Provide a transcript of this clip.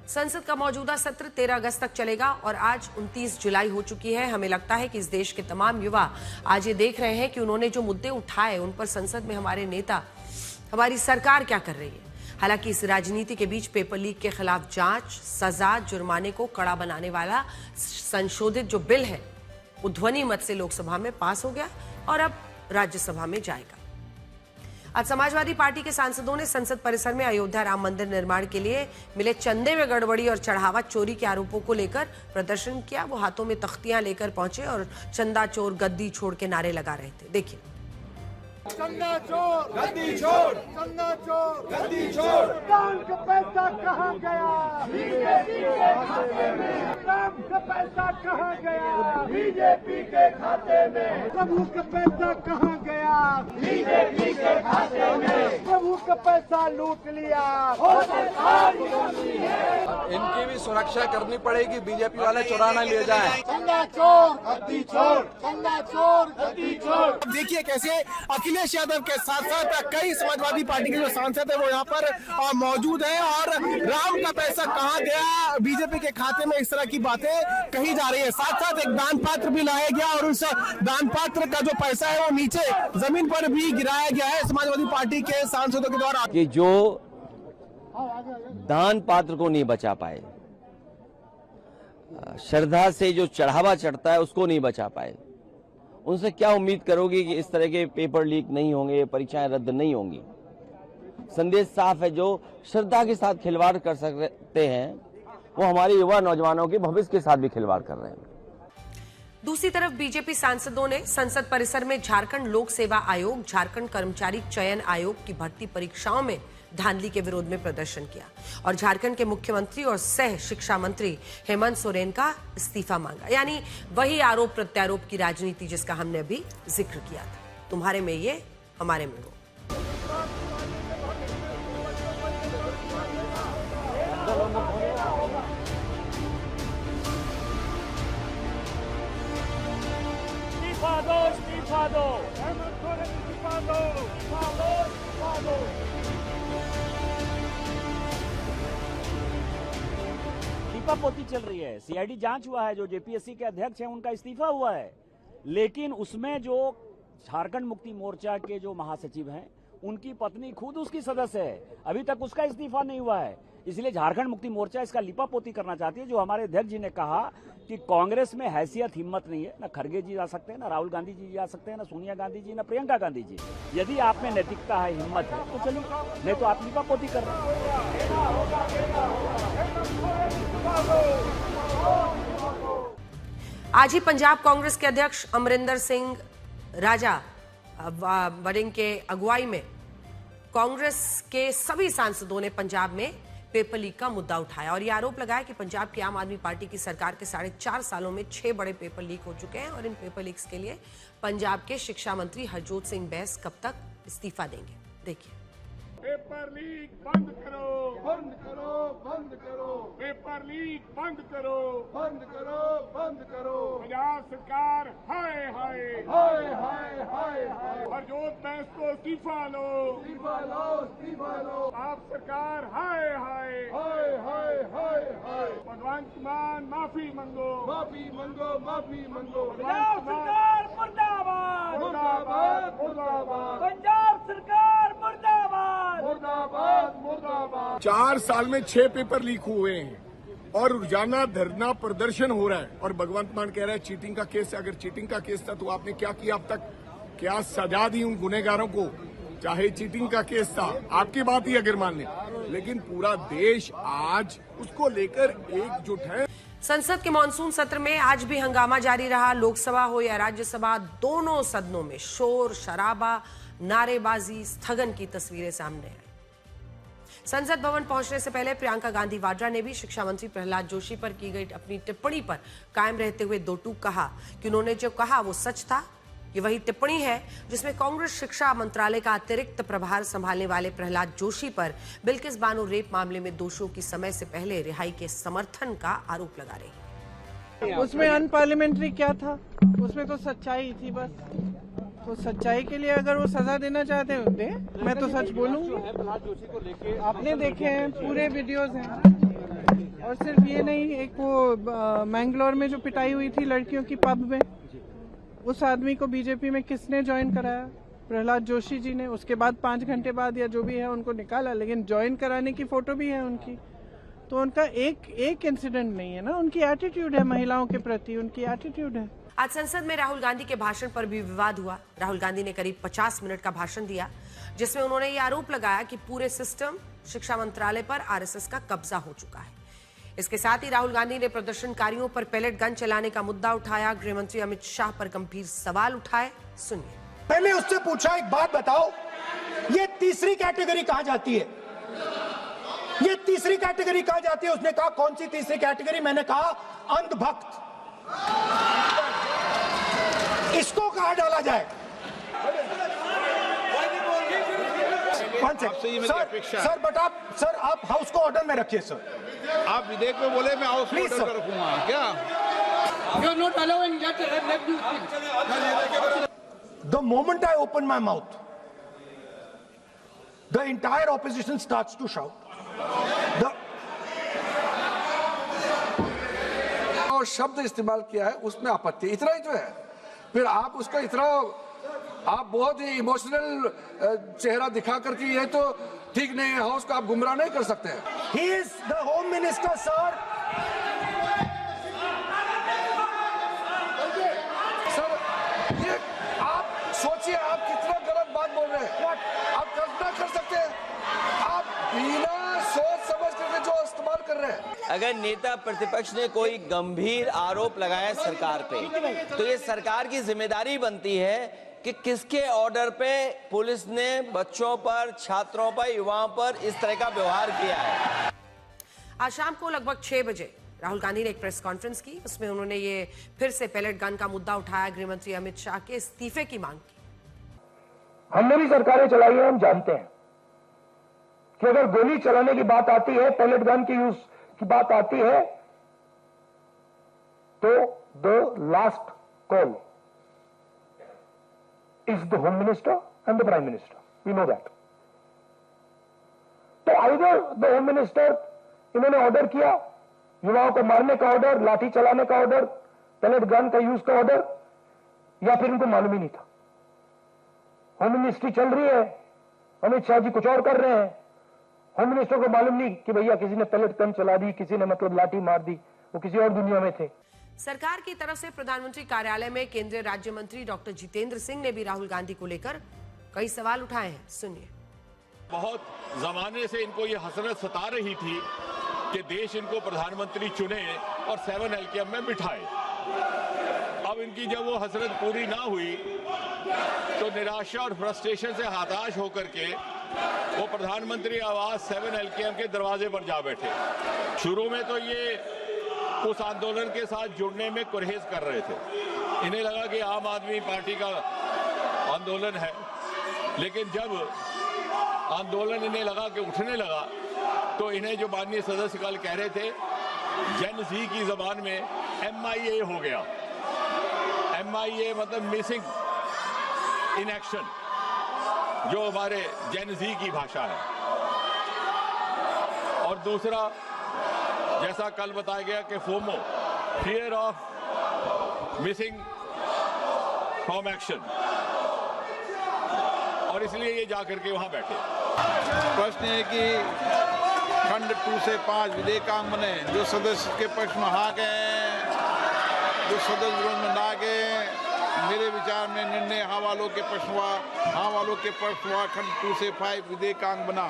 संसद का मौजूदा सत्र 13 अगस्त तक चलेगा और आज 29 जुलाई हो चुकी है। हमें लगता है कि इस देश के तमाम युवा आज ये देख रहे हैं कि उन्होंने जो मुद्दे उठाए उन पर संसद में हमारे नेता, हमारी सरकार क्या कर रही है। हालांकि इस राजनीति के बीच पेपर लीक के खिलाफ जांच, सजा, जुर्माने को कड़ा बनाने वाला संशोधित जो बिल है वो ध्वनि मत से लोकसभा में पास हो गया और अब राज्यसभा में जाएगा। आज समाजवादी पार्टी के सांसदों ने संसद परिसर में अयोध्या राम मंदिर निर्माण के लिए मिले चंदे में गड़बड़ी और चढ़ावा चोरी के आरोपों को लेकर प्रदर्शन किया। वो हाथों में तख्तियां लेकर पहुंचे और चंदा चोर गद्दी छोड़ के नारे लगा रहे थे। देखिए। चंदा चोर गद्दी छोड़, चंदा चोर गद्दी छोड़। राम का पैसा कहाँ गया? बीजेपी के खाते में। राम का पैसा कहाँ गया? बीजेपी के खाते में। प्रभु का पैसा कहाँ गया? बीजेपी के खाते में। प्रभु का पैसा लूट लिया। इनकी भी सुरक्षा करनी पड़ेगी, बीजेपी वाले चुरा न ले जाए। चंदा चोर गद्दी छोड़, चंदा चोर गद्दी छोड़। देखिए कैसे अखिलेश यादव के साथ साथ कई समाजवादी पार्टी के जो सांसद है वो यहाँ पर मौजूद हैं और राम का पैसा कहाँ गया, बीजेपी के खाते में, इस तरह की बातें कही जा रही है। साथ साथ एक दान पात्र भी लाया गया और उस दान पात्र का जो पैसा है वो नीचे जमीन पर भी गिराया गया है समाजवादी पार्टी के सांसदों के द्वारा। कि जो दान पात्र को नहीं बचा पाए, श्रद्धा से जो चढ़ावा चढ़ता है उसको नहीं बचा पाए, उनसे क्या उम्मीद करोगी कि इस तरह के पेपर लीक नहीं होंगे, परीक्षाएं रद्द नहीं होंगी। संदेश साफ है, जो श्रद्धा के साथ खिलवाड़ कर सकते हैं वो हमारे युवा नौजवानों के भविष्य के साथ भी खिलवाड़ कर रहे हैं। दूसरी तरफ बीजेपी सांसदों ने संसद परिसर में झारखंड लोक सेवा आयोग, झारखंड कर्मचारी चयन आयोग की भर्ती परीक्षाओं में धांधली के विरोध में प्रदर्शन किया और झारखंड के मुख्यमंत्री और सह शिक्षा मंत्री हेमंत सोरेन का इस्तीफा मांगा। यानी वही आरोप प्रत्यारोप की राजनीति जिसका हमने अभी जिक्र किया था। तुम्हारे में ये, हमारे में वो। इस्तीफा दो, इस्तीफा दो, हेमंत सोरेन इस्तीफा दो, इस्तीफा दो, इस्तीफा दो। लीपापोती चल रही है, सीआईडी जांच हुआ है, जो जेपीएससी के अध्यक्ष हैं उनका इस्तीफा हुआ है, लेकिन उसमें जो झारखंड मुक्ति मोर्चा के जो महासचिव हैं उनकी पत्नी खुद उसकी सदस्य है, अभी तक उसका इस्तीफा नहीं हुआ है। इसलिए झारखंड मुक्ति मोर्चा इसका लिपापोती करना चाहती है। जो हमारे अध्यक्ष जी ने कहा कि कांग्रेस में हैसियत, हिम्मत नहीं है, ना खड़गे जी जा सकते हैं, ना राहुल गांधी जी जा सकते हैं, ना सोनिया गांधी जी, ना प्रियंका गांधी जी। यदि आप में नैतिकता है, हिम्मत है तो चलिए, नहीं तो आप लिपापोती कर रहे हैं। आज ही पंजाब कांग्रेस के अध्यक्ष अमरिंदर सिंह राजा वड़िंग के अगुवाई में कांग्रेस के सभी सांसदों ने पंजाब में पेपर लीक का मुद्दा उठाया और यह आरोप लगाया कि पंजाब की आम आदमी पार्टी की सरकार के 4.5 सालों में 6 बड़े पेपर लीक हो चुके हैं और इन पेपर लीक्स के लिए पंजाब के शिक्षा मंत्री हरजोत सिंह बैस कब तक इस्तीफा देंगे। देखिए। पेपर लीक बंद करो, बंद करो, बंद करो। पेपर लीक बंद करो, बंद करो, बंद करो। पंजाब सरकार हाय हाय हाय हाय हाय हाय। हरजोत बैस को इस्तीफा लो, इस्तीफा लो, इस्तीफा लो। आप सरकार हाय हाय हाय हाय हाय हाय। भगवंत मान माफी मांगो, माफी मांगो, माफी मांगो। पंजाब सरकार मुर्दाबाद, मुर्दाबाद, मुर्दाबाद। पंजाब सरकार मुर्दाबाद, मुर्दाबाद, मुर्दाबाद। 4 साल में 6 पेपर लीक हुए हैं और रोजाना धरना प्रदर्शन हो रहा है और भगवंत मान कह रहा है चीटिंग का केस है। अगर चीटिंग का केस था तो आपने क्या किया अब तक? क्या सजा दी उन गुनहगारों को? चाहे चीटिंग का केस था, आपकी बात ही अगर मान लें, लेकिन पूरा देश आज उसको लेकर एकजुट है। संसद के मानसून सत्र में आज भी हंगामा जारी रहा। लोकसभा हो या राज्यसभा, दोनों सदनों में शोर शराबा, नारेबाजी, स्थगन की तस्वीरें सामने आई। संसद भवन पहुंचने से पहले प्रियंका गांधी वाड्रा ने भी शिक्षा मंत्री प्रहलाद जोशी पर की गई अपनी टिप्पणी पर कायम रहते हुए दो टूक कहा कि उन्होंने जो कहा वो सच था। ये वही टिप्पणी है जिसमें कांग्रेस शिक्षा मंत्रालय का अतिरिक्त प्रभार संभालने वाले प्रहलाद जोशी पर बिल्किस बानो रेप मामले में दोषियों की समय से पहले रिहाई के समर्थन का आरोप लगा रही है। उसमें अनपार्लियामेंट्री क्या था? उसमें तो सच्चाई थी बस। तो सच्चाई के लिए अगर वो सजा देना चाहते होते, मैं तो सच बोलूँ। आपने देखे हैं, पूरे वीडियोज हैं। और सिर्फ ये नहीं, एक वो मैंगलोर में जो पिटाई हुई थी लड़कियों की पब में, उस आदमी को बीजेपी में किसने ज्वाइन कराया? प्रहलाद जोशी जी ने। उसके बाद 5 घंटे बाद या जो भी है उनको निकाला, लेकिन ज्वाइन कराने की फोटो भी है उनकी। तो उनका एक इंसिडेंट नहीं है ना, उनकी एटीट्यूड है महिलाओं के प्रति, उनकी एटीट्यूड है। आज संसद में राहुल गांधी के भाषण पर भी विवाद हुआ। राहुल गांधी ने करीब 50 मिनट का भाषण दिया, जिसमें उन्होंने ये आरोप लगाया कि पूरे सिस्टम शिक्षा मंत्रालय पर आरएसएस का कब्जा हो चुका है। इसके साथ ही राहुल गांधी ने प्रदर्शनकारियों पर पैलेट गन चलाने का मुद्दा उठाया। गृह मंत्री अमित शाह पर गंभीर सवाल उठाए, सुनिए। मैंने उससे पूछा, एक बात बताओ, ये तीसरी कैटेगरी कहां जाती है? ये तीसरी कैटेगरी कहां जाती है? उसने कहा कौन सी तीसरी कैटेगरी? मैंने कहा अंधभक्त। इसको कहां डाला जाए? सर बट आप हाउस को ऑर्डर में रखिए सर। आप विधेयक में बोले मैं हाउस में ऑर्डर रखूंगा क्या? The moment I open my mouth, the entire opposition starts to shout. और शब्द इस्तेमाल किया है उसमें आपत्ति, इतना ही तो है। फिर आप उसको इतना आप बहुत ही इमोशनल चेहरा दिखा करके ये तो ठीक नहीं है, हाउस को आप गुमराह नहीं कर सकते हैं। He is the home minister, sir. Sir ये आप सोचिए, आप कितना गलत बात बोल रहे हैं। आप कल्पना कर सकते हैं, आप बिना सोच समझ करके जो इस्तेमाल कर रहे हैं। अगर नेता प्रतिपक्ष ने कोई गंभीर आरोप लगाया सरकार पे, तो ये सरकार की जिम्मेदारी बनती है कि किसके ऑर्डर पे पुलिस ने बच्चों पर, छात्रों पर, युवाओं पर इस तरह का व्यवहार किया है। आज शाम को लगभग 6 बजे राहुल गांधी ने एक प्रेस कॉन्फ्रेंस की। उसमें उन्होंने ये फिर से पैलेट गन का मुद्दा उठाया, गृह मंत्री अमित शाह के इस्तीफे की मांग की। हमने भी सरकारें चलाई है, हम जानते हैं कि अगर गोली चलाने की बात आती है, पैलेट गन की यूज की बात आती है, तो the last call is the home minister and the prime minister. We know that. तो either the home minister इन्होंने ऑर्डर किया, युवाओं को मारने का ऑर्डर, लाठी चलाने का ऑर्डर, पैलेट गन का यूज का ऑर्डर, या फिर इनको मालूम ही नहीं था। होम मिनिस्ट्री चल रही है, अमित शाह जी कुछ और कर रहे हैं, होम मिनिस्टर को मालूम नहीं कि भैया किसी ने पैलेट गन चला दी, किसी ने मतलब लाठी मार दी, वो किसी और दुनिया में थे। सरकार की तरफ से प्रधानमंत्री कार्यालय में केंद्रीय राज्य मंत्री डॉक्टर जितेंद्र सिंह ने भी राहुल गांधी को लेकर कई सवाल उठाए हैं, सुनिए। बहुत जमाने से इनको ये हसरत सता रही थी कि देश इनको प्रधानमंत्री चुने और 7 LKM में बिठाए। अब इनकी जब वो हसरत पूरी ना हुई तो निराशा और फ्रस्ट्रेशन से हताश होकर के वो प्रधानमंत्री आवास 7 LKM के दरवाजे पर जा बैठे। शुरू में तो ये उस आंदोलन के साथ जुड़ने में गुरेज कर रहे थे, इन्हें लगा कि आम आदमी पार्टी का आंदोलन है, लेकिन जब आंदोलन इन्हें लगा कि उठने लगा तो इन्हें जो माननीय सदस्य कल कह रहे थे, जेन ज़ी की जबान में MIA हो गया। MIA मतलब मिसिंग इन एक्शन, जो हमारे जेन ज़ी की भाषा है। और दूसरा, जैसा कल बताया गया कि FOMO, fear of missing from action, और इसलिए ये जाकर के वहां बैठे। प्रश्न है कि खंड 2 से 5 विधेयकांग बने, जो सदस्य के पक्ष में हाँ गए, जो सदस्य विरोध में ना गए। मेरे विचार में निर्णय हाँ वालों के पक्ष हुआ, हाँ वालों के पक्ष हुआ। खंड 2 से 5 विधेयकांग बना।